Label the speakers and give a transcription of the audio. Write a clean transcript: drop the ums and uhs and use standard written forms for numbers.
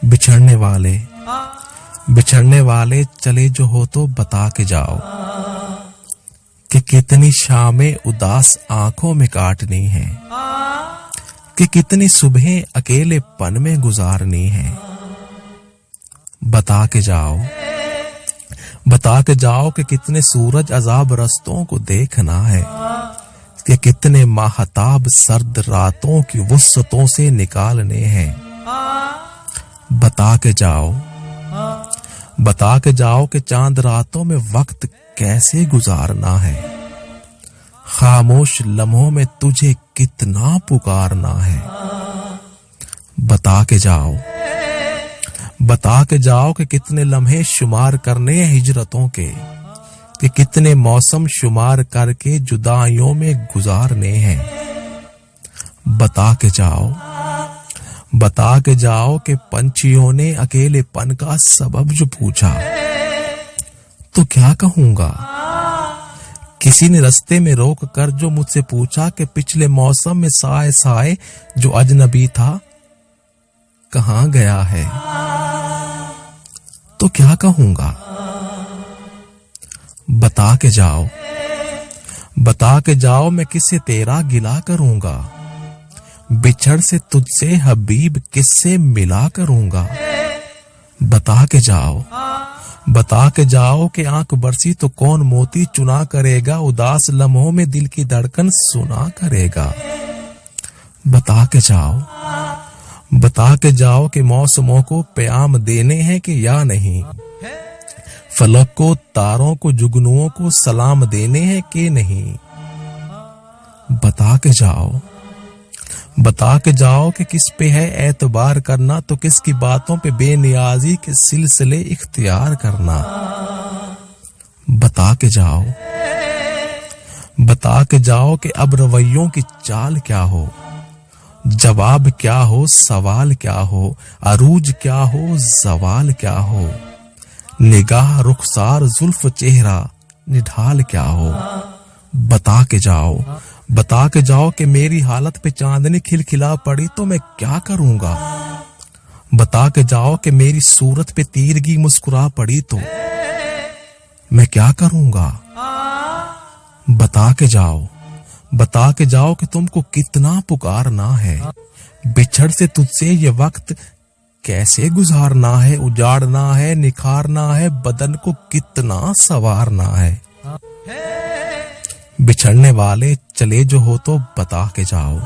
Speaker 1: बिछड़ने वाले चले जो हो तो बता के जाओ कि कितनी शामें उदास आंखों में काटनी है, कि कितनी सुबहें अकेलेपन में गुजारनी है। बता के जाओ कि कितने सूरज अजाब रस्तों को देखना है, कि कितने माहताब सर्द रातों की वुस्सतों से निकालने हैं। बता के जाओ कि चांद रातों में वक्त कैसे गुजारना है, खामोश लम्हों में तुझे कितना पुकारना है। बता के जाओ कि कितने लम्हे शुमार करने हैं हिजरतों के, कि कितने मौसम शुमार करके जुदाइयों में गुजारने हैं। बता के जाओ कि पंछियों ने अकेलेपन का सबब जो पूछा तो क्या कहूंगा। किसी ने रस्ते में रोक कर जो मुझसे पूछा कि पिछले मौसम में साए साए जो अजनबी था कहाँ गया है, तो क्या कहूंगा। बता के जाओ मैं किससे तेरा गिला करूंगा, बिछड़ से तुझसे हबीब किससे मिला करूंगा। बता के जाओ कि आंख बरसी तो कौन मोती चुना करेगा, उदास लम्हों में दिल की धड़कन सुना करेगा। बता के जाओ कि मौसमों को प्याम देने हैं कि या नहीं, फलक को तारों को जुगनुओं को सलाम देने हैं कि नहीं। बता के जाओ कि किस पे है एतबार करना, तो किसकी बातों पे बेनियाजी के सिलसिले इख्तियार करना। बता के जाओ कि अब रवैयों की चाल क्या हो, जवाब क्या हो, सवाल क्या हो, अरूज क्या हो, जवाल क्या हो, निगाह रुखसार जुल्फ चेहरा निढाल क्या हो। बता के जाओ कि मेरी हालत पे चांदनी खिलखिला पड़ी तो मैं क्या करूंगा। बता के जाओ कि मेरी सूरत पे तीरगी मुस्कुरा पड़ी तो मैं क्या करूंगा। बता के जाओ कि तुमको कितना पुकारना है, बिछड़ से तुझसे ये वक्त कैसे गुजारना है, उजाड़ना है, निखारना है, बदन को कितना संवारना है। बिछड़ने वाले चले जो हो तो बता के जाओ।